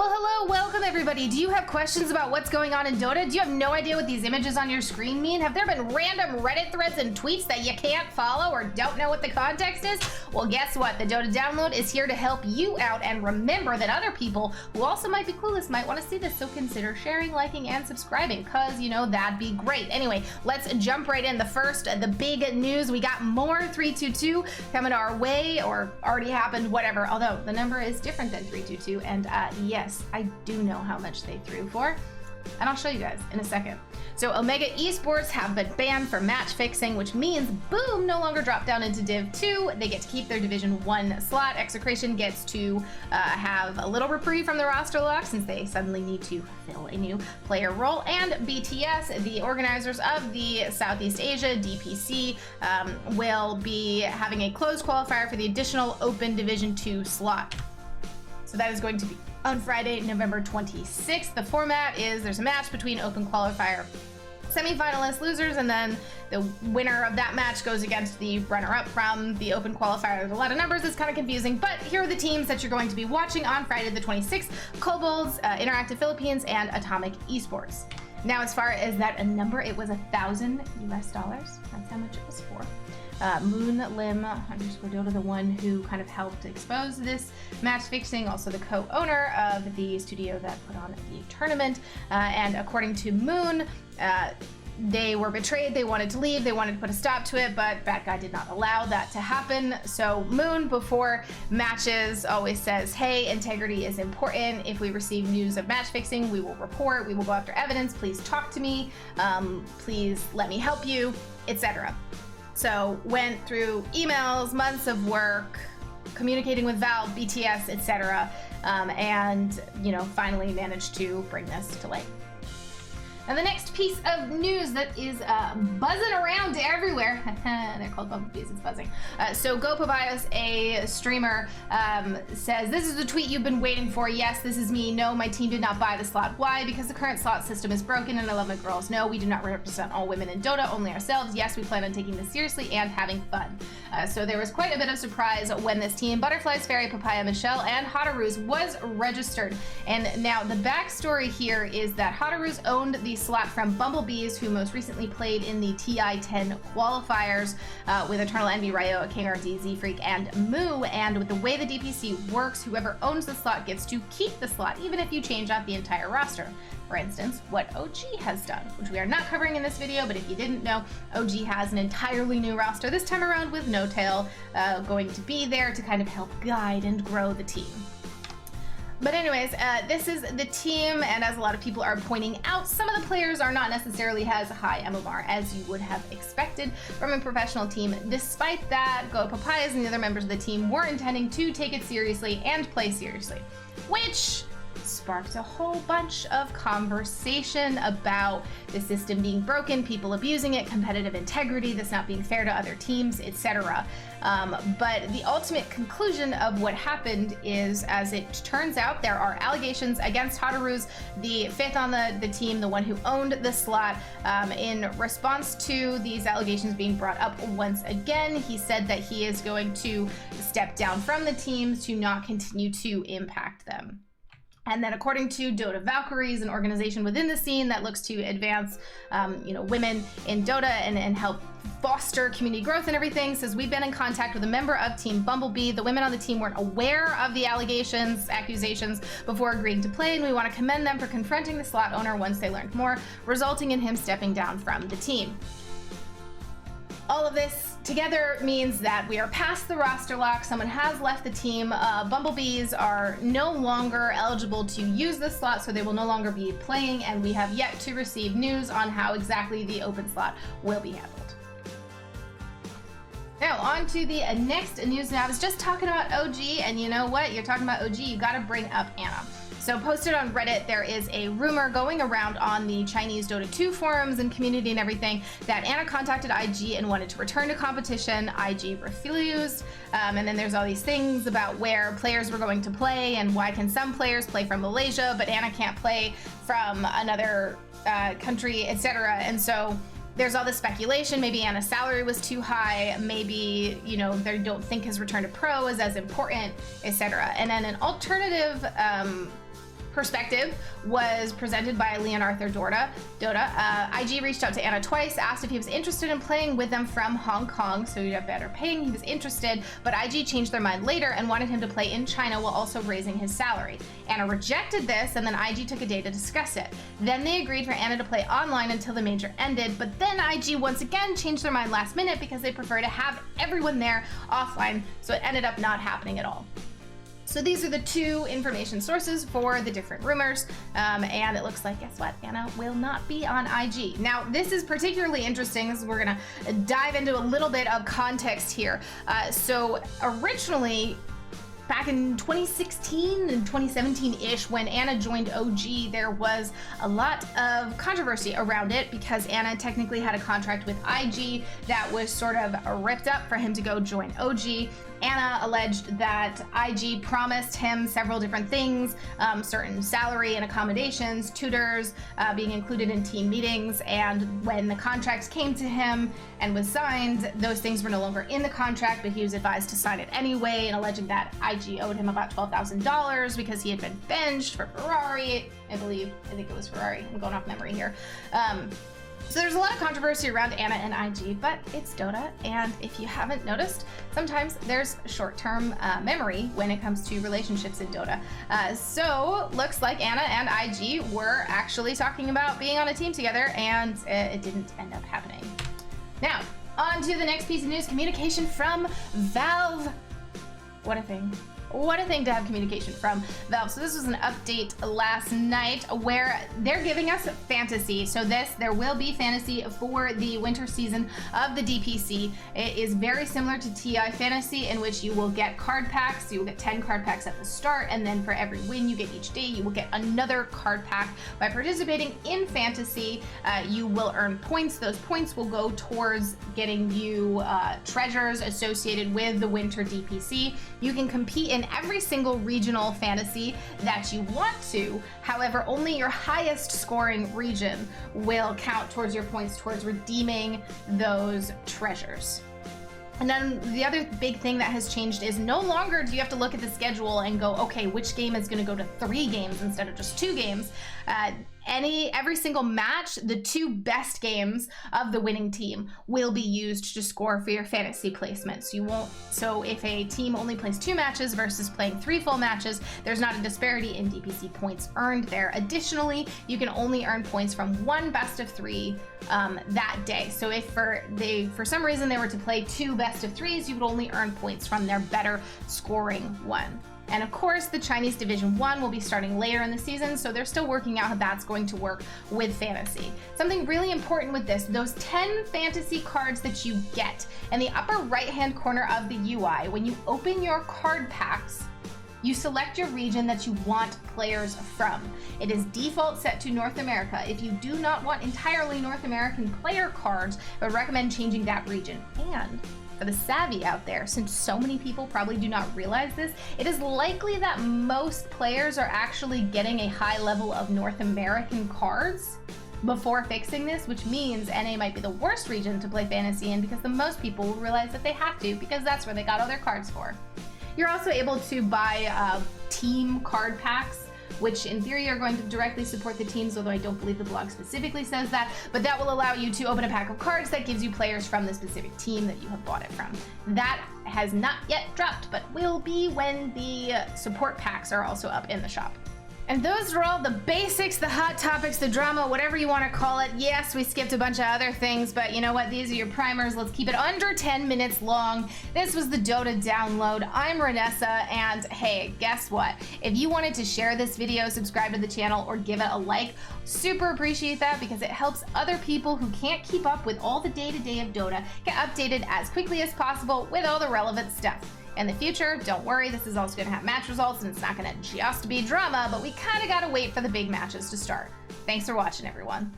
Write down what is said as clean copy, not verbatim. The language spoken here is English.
Well, hello, welcome everybody. Do you have questions about what's going on in Dota? Do you have no idea what these images on your screen mean? Have there been random Reddit threads and tweets that you can't follow or don't know what the context is? Well, guess what? The Dota Download is here to help you out, and remember that other people who also might be clueless might want to see this, so consider sharing, liking, and subscribing, because, you know, that'd be great. Anyway, let's jump right in. The big news, we got more 322 coming our way, or already happened, whatever, although the number is different than 322, and yes, I do know how much they threw for, and I'll show you guys in a second. So Omega Esports have been banned for match fixing, which means Boom no longer drop down into Div 2. They get to keep their Division 1 slot. Execration gets to have a little reprieve from the roster lock since they suddenly need to fill a new player role. And BTS, the organizers of the Southeast Asia DPC, will be having a closed qualifier for the additional open Division 2 slot. So that is going to be on Friday, November 26th. The format is there's a match between open qualifier semi-finalists, losers, and then the winner of that match goes against the runner-up from the open qualifier. There's a lot of numbers, it's kind of confusing, but here are the teams that you're going to be watching on Friday the 26th. Kobolds, Interactive Philippines, and Atomic Esports. Now, as far as that number, it was $1,000 US. That's how much it was for. Moonlim_Dota, the one who kind of helped expose this match fixing, also the co-owner of the studio that put on the tournament. And according to Moon, they were betrayed, they wanted to leave, they wanted to put a stop to it, but Bad Guy did not allow that to happen. So Moon, before matches, always says, hey, integrity is important. If we receive news of match fixing, we will report, we will go after evidence, please talk to me, please let me help you, etc. So went through emails, months of work, communicating with Valve, BTS, etc., and finally managed to bring this to light. Now the next piece of news that is buzzing around everywhere, they're called Bumble Bees, it's buzzing. So Go Papayas, a streamer, says, this is the tweet you've been waiting for. Yes, this is me. No, my team did not buy the slot. Why? Because the current slot system is broken and I love my girls. No, we do not represent all women in Dota, only ourselves. Yes, we plan on taking this seriously and having fun. So there was quite a bit of surprise when this team, Butterflies, Fairy, Papaya, Michelle, and Hotaroos, was registered. And now the backstory here is that Hotaroos owned the slot from Bumble Bees, who most recently played in the TI-10 qualifiers with Eternal Envy, Ryo, King RD, Z-Freak, and Moo. And with the way the DPC works, whoever owns the slot gets to keep the slot, even if you change out the entire roster. For instance, what OG has done, which we are not covering in this video, but if you didn't know, OG has an entirely new roster this time around with No Tail going to be there to kind of help guide and grow the team. But anyways, this is the team, and as a lot of people are pointing out, some of the players are not necessarily as high MMR as you would have expected from a professional team. Despite that, Go Papayas and the other members of the team were intending to take it seriously and play seriously, which sparked a whole bunch of conversation about the system being broken, people abusing it, competitive integrity, this not being fair to other teams, etc. But the ultimate conclusion of what happened is, as it turns out, there are allegations against Hotaroos, the fifth on the team, the one who owned the slot. In response to these allegations being brought up once again, he said that he is going to step down from the team to not continue to impact them. And then according to Dota Valkyries, an organization within the scene that looks to advance, women in Dota and help foster community growth and everything, says we've been in contact with a member of Team Bumblebee. The women on the team weren't aware of the accusations before agreeing to play, and we want to commend them for confronting the slot owner once they learned more, resulting in him stepping down from the team. All of this together means that we are past the roster lock. Someone has left the team. Bumblebees are no longer eligible to use this slot, so they will no longer be playing, and we have yet to receive news on how exactly the open slot will be handled. Now, on to the next news. Now, I was just talking about OG, and you know what? You're talking about OG, you gotta bring up Anna. So posted on Reddit, there is a rumor going around on the Chinese Dota 2 forums and community and everything that Anna contacted IG and wanted to return to competition. IG refused. And then there's all these things about where players were going to play and why can some players play from Malaysia, but Anna can't play from another country, etc. And so there's all this speculation. Maybe Anna's salary was too high. Maybe, they don't think his return to pro is as important, etc. And then an alternative perspective was presented by Leon Arthur Dota. IG reached out to Anna twice, asked if he was interested in playing with them from Hong Kong, so he'd have better paying. He was interested, but IG changed their mind later and wanted him to play in China while also raising his salary. Anna rejected this, and then IG took a day to discuss it. Then they agreed for Anna to play online until the major ended, but then IG once again changed their mind last minute because they prefer to have everyone there offline, so it ended up not happening at all. So these are the two information sources for the different rumors, and it looks like, guess what? Anna will not be on IG. Now, this is particularly interesting. This is, we're gonna dive into a little bit of context here. So originally, back in 2016 and 2017-ish, when Anna joined OG, there was a lot of controversy around it because Anna technically had a contract with IG that was sort of ripped up for him to go join OG. Anna alleged that IG promised him several different things, certain salary and accommodations, tutors, being included in team meetings, and when the contract came to him and was signed, those things were no longer in the contract, but he was advised to sign it anyway, and alleging that IG owed him about $12,000 because he had been benched for Ferrari, I think it was Ferrari, I'm going off memory here. So there's a lot of controversy around Anna and IG, but it's Dota, and if you haven't noticed, sometimes there's short-term memory when it comes to relationships in Dota. So looks like Anna and IG were actually talking about being on a team together, and it didn't end up happening. Now, on to the next piece of news, communication from Valve. What a thing. What a thing to have communication from Valve. So this was an update last night where they're giving us fantasy. So there will be fantasy for the winter season of the DPC. It is very similar to TI fantasy, in which you will get card packs. You will get 10 card packs at the start, and then for every win you get each day, you will get another card pack. By participating in fantasy, you will earn points. Those points will go towards getting you treasures associated with the winter DPC. You can compete in every single regional fantasy that you want to. However, only your highest scoring region will count towards your points towards redeeming those treasures. And then the other big thing that has changed is no longer do you have to look at the schedule and go, okay, which game is going to go to 3 games instead of just 2 games. Every single match, the 2 best games of the winning team will be used to score for your fantasy placements. So if a team only plays 2 matches versus playing 3 full matches, there's not a disparity in DPC points earned there. Additionally, you can only earn points from 1 best of 3 that day. So if for some reason they were to play 2 best of 3s, you would only earn points from their better scoring one. And of course, the Chinese Division 1 will be starting later in the season, so they're still working out how that's going to work with fantasy. Something really important with this, those 10 fantasy cards that you get in the upper right-hand corner of the UI, when you open your card packs, you select your region that you want players from. It is default set to North America. If you do not want entirely North American player cards, I would recommend changing that region. And for the savvy out there, since so many people probably do not realize this, it is likely that most players are actually getting a high level of North American cards before fixing this, which means NA might be the worst region to play fantasy in because the most people will realize that they have to because that's where they got all their cards for. You're also able to buy team card packs, which in theory are going to directly support the teams, although I don't believe the blog specifically says that, but that will allow you to open a pack of cards that gives you players from the specific team that you have bought it from. That has not yet dropped, but will be when the support packs are also up in the shop. And those are all the basics, the hot topics, the drama, whatever you want to call it. Yes, we skipped a bunch of other things, but you know what? These are your primers. Let's keep it under 10 minutes long. This was the Dota download. I'm Renessa, and hey, guess what? If you wanted to share this video, subscribe to the channel, or give it a like, super appreciate that because it helps other people who can't keep up with all the day-to-day of Dota get updated as quickly as possible with all the relevant stuff. In the future, don't worry, this is also going to have match results and it's not going to just be drama, but we kind of got to wait for the big matches to start. Thanks for watching, everyone.